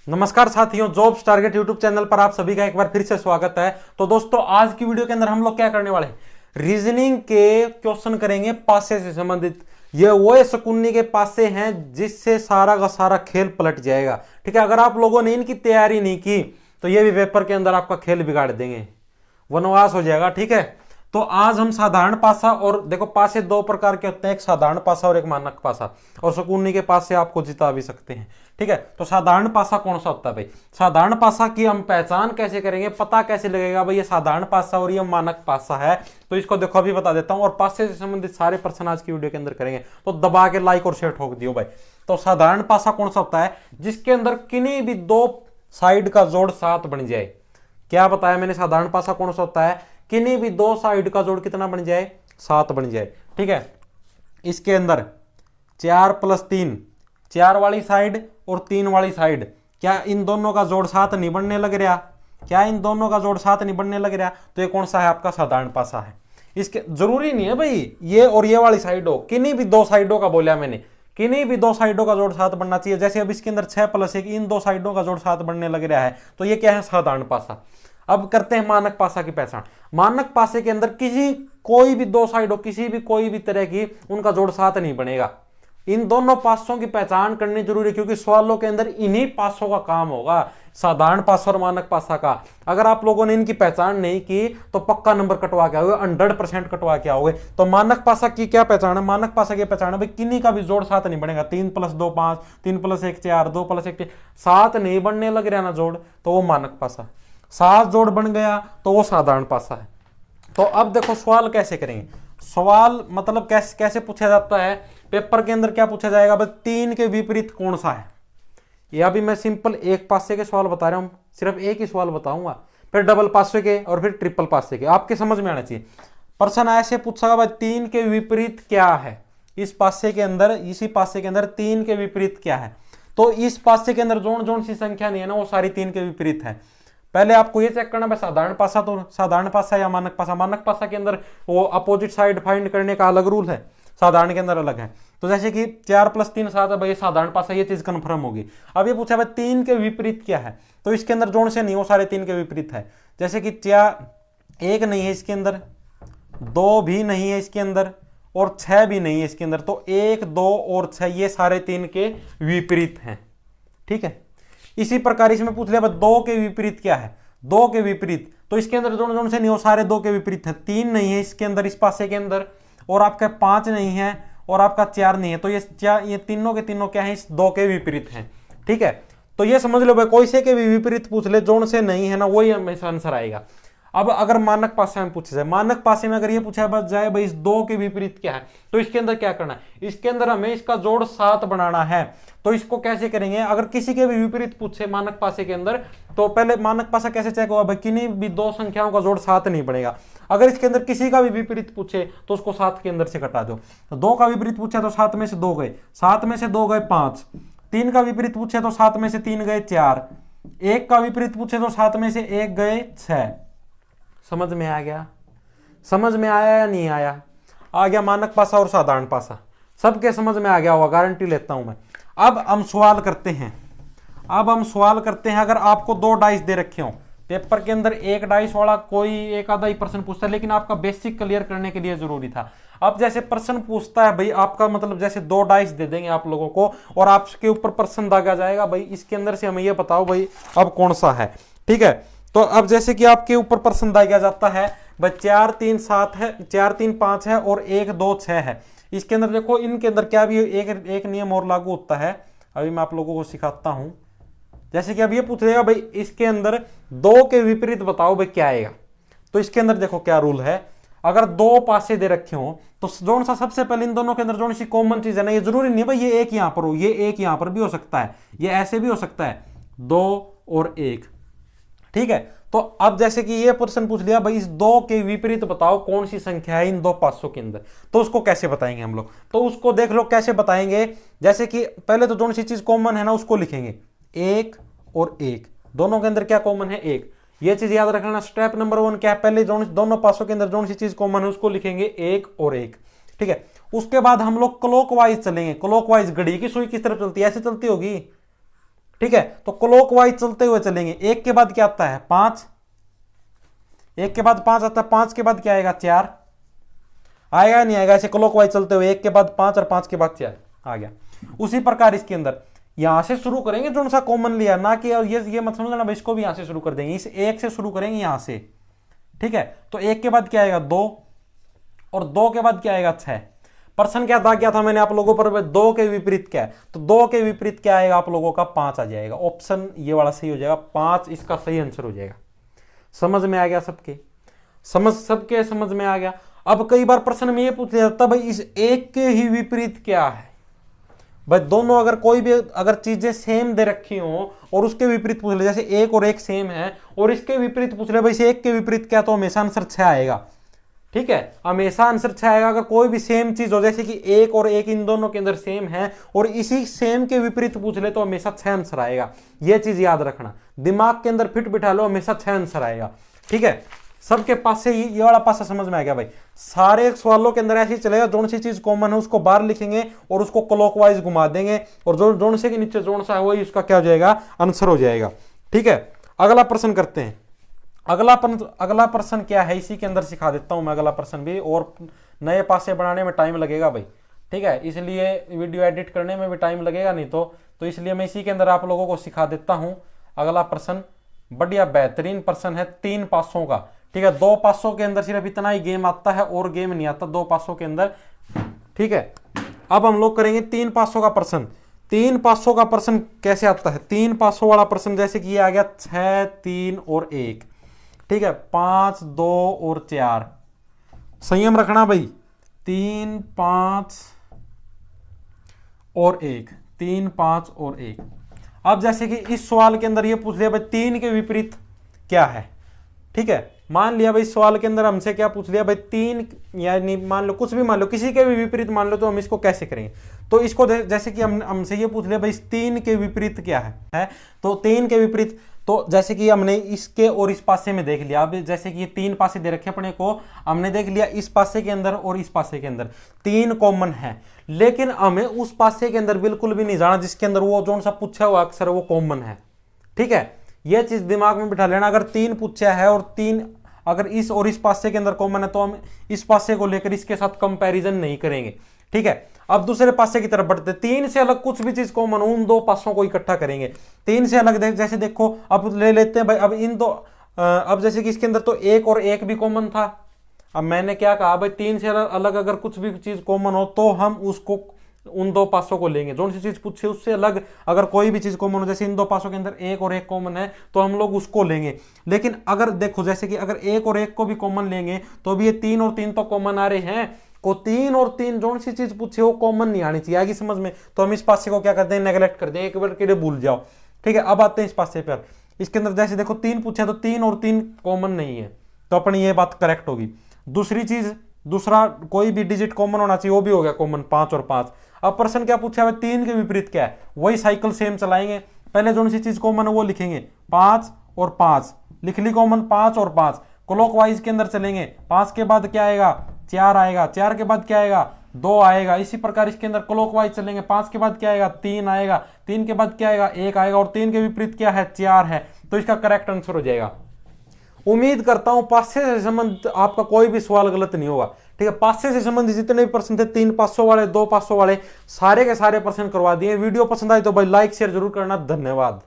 नमस्कार साथियों, jobs target YouTube channel पर आप सभी का एक बार फिर से स्वागत है। तो दोस्तों, आज की वीडियो के अंदर हम लोग क्या करने वाले हैं, रीजनिंग के क्वेश्चन करेंगे पासे से संबंधित। ये वो शकुनी के पासे हैं जिससे सारा का सारा खेल पलट जाएगा। ठीक है, अगर आप लोगों ने इनकी तैयारी नहीं की तो ये भी पेपर के अंदर आपका खेल बिगाड़ देंगे, वनवास हो जाएगा। ठीक है, तो आज हम साधारण पासा, और देखो पासे दो प्रकार के होते हैं, एक साधारण पासा और एक मानक पासा, और शकुनी के पास से आपको जिता भी सकते हैं। ठीक है, तो साधारण पासा कौन सा होता है भाई? साधारण पासा की हम पहचान कैसे करेंगे, पता कैसे लगेगा भाई ये साधारण पासा और ये मानक पासा है? तो इसको देखो अभी बता देता हूं, और पासे से संबंधित सारे प्रश्न आज की वीडियो के अंदर करेंगे, तो दबा के लाइक और शेयर ठोक दियो भाई। तो साधारण पासा कौन सा होता है? जिसके अंदर किन्हीं भी दो साइड का जोड़ 7 बन जाए। क्या बताया मैंने? साधारण पासा कौन सा होता है? किन्हीं भी दो साइड का जोड़ कितना बन जाए? 7 बन जाए। ठीक है, इसके अंदर 4 + 3, 4 वाली साइड और 3 वाली साइड, क्या इन दोनों का जोड़ 7 नहीं बनने लग रहा? क्या इन दोनों का जोड़ 7 नहीं बनने लग रहा? तो ये कौन सा है? आपका साधारण पासा है। इसके जरूरी नहीं है भाई ये और ये वाली साइड हो, किन्हीं भी दो साइडों का बोला मैंने, किन्हीं भी दो साइडों का जोड़ 7 बनना चाहिए। जैसे अब इसके अंदर 6 + 1, इन दो साइडों का जोड़ 7 बनने लग रहा है, तो ये क्या है? साधारण पासा। अब करते हैं मानक पासा की पहचान। मानक पासे के अंदर किसी कोई भी दो साइड हो, किसी भी कोई भी तरह की, उनका जोड़ 7 नहीं बनेगा। इन दोनों पासों की पहचान करनी जरूरी है, क्योंकि सवालों के अंदर इन्हीं पासों का काम होगा, साधारण पासा और मानक पासा का। अगर आप लोगों ने इनकी पहचान नहीं की तो पक्का नंबर कटवा के आओगे, 100% कटवा के आओगे। तो मानक पासा की क्या पहचान है? मानक पासा की पहचान है भाई किन्हीं का भी जोड़ 7 नहीं बनेगा। 3 + 2 5, 3 + 1 4, 2 + 1 7 नहीं बनने लग रहा ना जोड़, तो वो मानक पासा। 7 जोड़ बन गया तो वो साधारण पासा है। तो अब देखो सवाल कैसे करेंगे। सवाल मतलब कैसे कैसे पूछा जाता है पेपर के अंदर? क्या पूछा जाएगा भाई? 3 के विपरीत कौन सा है? ये अभी मैं सिंपल एक पासे के सवाल बता रहा हूं, सिर्फ एक ही सवाल बताऊंगा, फिर डबल पासे के और फिर ट्रिपल पासे के, आपके समझ में आना चाहिए। प्रश्न ऐसे पूछेगा भाई 3 के विपरीत क्या है? इस पासे के अंदर, इसी पासे के अंदर 3 के विपरीत क्या है? तो इस पासे के अंदर जोन जोन सी संख्या नहीं है ना, वो सारी 3 के विपरीत है। पहले आपको ये चेक करना है साधारण पासा तो साधारण पासा या मानक पासा। मानक पासा के अंदर वो अपोजिट साइड फाइंड करने का अलग रूल है, साधारण के अंदर अलग है। तो जैसे कि 4 + 3 7 है भाई, साधारण पासा, ये चीज कंफर्म होगी। अब ये पूछा भाई 3 के विपरीत क्या है? तो इसके अंदर जोड़ से नहीं, वो सारे 3 के विपरीत है। जैसे कि 1 नहीं है इसके अंदर, 2 भी नहीं है इसके अंदर, और 6 भी नहीं है इसके अंदर। तो 1 2 और 6 ये सारे 3 के विपरीत हैं। ठीक है, इसी प्रकार इसमें पूछ लिया 2 के विपरीत क्या है? 2 के विपरीत, तो इसके अंदर जोड़ जोड़ से नहीं, हो सारे 2 के विपरीत है। 3 नहीं है इसके अंदर, इस पासे के अंदर, और आपका 5 नहीं है, और आपका 4 नहीं है। तो ये तीनों के तीनों क्या है? इस 2 के विपरीत हैं। ठीक है, तो ये समझ लो भाई, कोई से के भी विपरीत पूछ ले, जोड़ से नहीं है ना, वही हमेशा आंसर आएगा। अब अगर मानक पासे में पूछा जाए, मानक पासे में अगर ये पूछा जाए भाई इस 2 के विपरीत क्या है, तो इसके अंदर क्या करना है? इसके अंदर हमें इसका जोड़ 7 बनाना है। तो इसको कैसे करेंगे? अगर किसी के भी विपरीत पूछे मानक पासे के अंदर, तो पहले मानक पासा कैसे चेक होगा भाई? किन्हीं भी दो संख्याओं का जोड़ 7 नहीं बनेगा। अगर इसके अंदर किसी का भी विपरीत पूछे तो उसको 7 के अंदर से कटा दो। तो 2 का विपरीत पूछे तो 7 में से 2 गए, 7 में से 2 गए 5। 3 का विपरीत पूछे तो 7 में से 3 गए 4। 1 का विपरीत पूछे तो 7 में से 1 गए 6। समझ में आ गया? समझ में आया या नहीं आया? आ गया मानक पासा और साधारण पासा, सबके समझ में आ गया होगा, गारंटी लेता हूं मैं। अब हम सवाल करते हैं। अगर आपको 2 डाइस दे रखे हो पेपर के अंदर, एक डाइस वाला कोई एक आधा ही प्रश्न पूछता है, लेकिन आपका बेसिक क्लियर करने के लिए जरूरी था। अब जैसे प्रश्न पूछता है भाई आपका, मतलब जैसे 2 डाइस दे देंगे आप लोगों को, और आपके ऊपर प्रश्न दागा जाएगा भाई इसके अंदर से हमें ये बताओ भाई अब कौन सा है। ठीक है, तो अब जैसे कि आपके ऊपर प्रश्न दागा जाता है भाई 4 3 7 है, 4 3 5 है, और 1 2 6 है। इसके अंदर देखो, इनके अंदर क्या भी एक नियम और लागू होता है, अभी मैं आप लोगों को सिखाता हूं। जैसे कि अब ये पूछ लेगा भाई इसके अंदर 2 के विपरीत बताओ भाई क्या आएगा। तो इसके अंदर देखो क्या रूल है, अगर 2 पासे दे रखे हो तो जोन सा सबसे पहले इन दोनों के अंदर जोन सी कॉमन चीज है ना, ये जरूरी नहीं भाई ये एक यहां पर हो, ये एक यहां पर भी हो सकता है, ये ऐसे भी हो सकता है, 2 और 1। ठीक है, तो अब जैसे कि ये प्रश्न पूछ लिया भाई इस 2 के विपरीत बताओ कौन सी संख्या है इन 2 पासों के अंदर, तो उसको कैसे बताएंगे हम लोग? तो उसको देख लो कैसे बताएंगे। जैसे कि पहले तो जोन सी चीज कॉमन है ना उसको लिखेंगे, 1 और 1, दोनों के अंदर क्या कॉमन है? 1। ये चीज याद रखना। स्टेप नंबर 1 क्या है? पहले दोनों पासों के अंदर जोन सी चीज कॉमन है उसको लिखेंगे 1 और 1। ठीक है, उसके बाद हम लोग क्लॉकवाइज चलेंगे। क्लॉकवाइज घड़ी की सुई किस तरफ चलती है? ऐसे चलती होगी। ठीक है, तो क्लॉकवाइज चलते हुए चलेंगे। एक के बाद क्या आता है 5, एक के बाद 5 आता है, 5 के बाद क्या आएगा 4 आएगा, नहीं आएगा? ऐसे क्लॉकवाइज चलते हुए एक के बाद 5 और 5 के बाद 4 आ गया। उसी प्रकार इसके अंदर यहां से शुरू करेंगे जो सा कॉमन लिया, ना कि ये मत समझना भाई इसको भी यहां से शुरू कर देंगे, इस एक से शुरू करेंगे यहां से, ठीक है। तो एक के बाद क्या आएगा 2 और 2 के बाद क्या आएगा 6। प्रश्न क्या था, क्या था मैंने आप लोगों पर, 2 के विपरीत क्या है, तो 2 के विपरीत क्या आएगा आप लोगों का 5 आ जाएगा। ऑप्शन ये वाला सही हो जाएगा, 5 इसका सही आंसर हो जाएगा। समझ में आ गया सबके? सबके समझ में आ गया। अब कई बार प्रश्न में ये पूछ लिया जाता भाई इस एक के ही विपरीत क्या है। भाई दोनों अगर कोई भी अगर चीजें सेम दे रखी हो और उसके विपरीत पूछ ले, जैसे एक और एक सेम है और इसके विपरीत पूछ ले भाई इसे एक के विपरीत क्या, तो हमेशा आंसर 6 आएगा, ठीक है, हमेशा आंसर 6 आएगा। अगर कोई भी सेम चीज हो, जैसे कि एक और एक इन दोनों के अंदर सेम है और इसी सेम के विपरीत पूछ ले तो हमेशा 6 आंसर आएगा। यह चीज याद रखना, दिमाग के अंदर फिट बिठा लो, हमेशा 6 आंसर आएगा, ठीक है। सबके पास से ये वाला पासा समझ में आ गया भाई। सारे सवालों के अंदर ऐसे ही चलेगा, जोन सी चीज कॉमन है उसको बाहर लिखेंगे और उसको क्लॉकवाइज घुमा देंगे और जो जोन से के नीचे जोन सा है वही उसका क्या हो जाएगा, आंसर हो जाएगा, ठीक है। अगला प्रश्न करते हैं। अगला प्रश्न क्या है इसी के अंदर सिखा देता हूं मैं अगला प्रश्न भी, और नए पासे बनाने में टाइम लगेगा भाई, ठीक है, इसलिए वीडियो एडिट करने में भी टाइम लगेगा नहीं तो इसलिए मैं इसी के अंदर आप लोगों को सिखा देता हूं। अगला प्रश्न बढ़िया बेहतरीन प्रश्न है 3 पासों का, ठीक है। 2 पासों के अंदर सिर्फ इतना ही गेम आता है और गेम नहीं आता 2 पासों के अंदर, ठीक है। अब हम लोग करेंगे 3 पासों का प्रश्न। 3 पासों का प्रश्न कैसे आता है, 3 पासों वाला प्रश्न जैसे कि ये आ गया 6, 3 और 1, ठीक है, 5, 2 और 4। संयम रखना भाई, 3, 5 और 1, 3, 5 और 1। अब जैसे कि इस सवाल के अंदर ये पूछ लिया भाई 3 के विपरीत क्या है, ठीक है। मान लिया भाई सवाल के अंदर हमसे क्या पूछ लिया भाई 3, यानी मान लो कुछ भी मान लो, किसी के भी विपरीत मान लो, तो हम इसको कैसे करेंगे। तो इसको जैसे कि हमसे ये पूछ लिया भाई 3 के विपरीत क्या है, तो 3 के विपरीत, तो जैसे कि हमने इसके और इस पासे में देख लिया। अब जैसे कि ये 3 पासे दे रखे अपने को, हमने देख लिया इस पासे के अंदर और इस पासे के अंदर 3 कॉमन है, लेकिन हमें उस पासे के अंदर बिल्कुल भी नहीं जाना जिसके अंदर वो जो सा पूछा हुआ अक्सर वो कॉमन है, ठीक है। यह चीज दिमाग में बिठा लेना, अगर 3 पूछा है और 3 अगर इस और इस पासे के अंदर कॉमन है तो हम इस पासे को लेकर इसके साथ कंपैरिजन नहीं करेंगे, ठीक है। अब दूसरे पासे की तरफ बढ़ते, 3 से अलग कुछ भी चीज कॉमन हो उन 2 पासों को इकट्ठा करेंगे। 3 से अलग जैसे देखो, अब ले लेते हैं भाई, अब इन दो अब जैसे कि इसके अंदर तो 1 और 1 भी कॉमन था। अब मैंने क्या कहा भाई 3 से अलग अगर कुछ भी चीज कॉमन हो तो हम उसको उन 2 पासों को लेंगे। जो सी चीज पूछे उससे अलग अगर कोई भी चीज कॉमन हो, जैसे इन 2 पासों के अंदर 1 और 1 कॉमन है तो हम लोग उसको लेंगे। लेकिन अगर देखो जैसे कि अगर 1 और 1 को भी कॉमन लेंगे तो भी ये 3 और 3 तो कॉमन आ रहे हैं, को 3 और 3 जो सी चीज पूछे वो कॉमन नहीं आनी चाहिए, आगे समझ में। तो हम इस पासे को क्या करते हैं, नेगलेक्ट करते हैं, एक बार के लिए भूल जाओ, ठीक है। अब आते हैं इस पासे पर, इसके अंदर जैसे देखो 3 पूछे तो 3 और 3 कॉमन नहीं है, तो अपनी ये बात करेक्ट होगी। दूसरी चीज, दूसरा कोई भी डिजिट कॉमन होना चाहिए, वो भी हो गया कॉमन 5 और 5। अब प्रश्न क्या पूछा है, 3 के विपरीत क्या है, वही साइकिल सेम चलाएंगे। पहले जो सी चीज कॉमन है वो लिखेंगे, 5 और 5 लिख ली कॉमन, 5 और 5 क्लॉकवाइज के अंदर चलेंगे। 5 के बाद क्या आएगा 4 आएगा, 4 के बाद क्या आएगा 2 आएगा, इसी प्रकार इसके अंदर क्लॉकवाइज चलेंगे। 5 के बाद क्या आएगा 3 आएगा, 3 के बाद क्या आएगा 1 आएगा, और 3 के विपरीत क्या है 4 है, तो इसका करेक्ट आंसर हो जाएगा। उम्मीद करता हूं पासे से संबंधित आपका कोई भी सवाल गलत नहीं होगा, ठीक है। पासे से संबंधित जितने भी प्रश्न थे 3 पासों वाले 2 पासों वाले सारे के सारे प्रश्न करवा दिए। वीडियो पसंद आई तो भाई लाइक शेयर जरूर करना। धन्यवाद।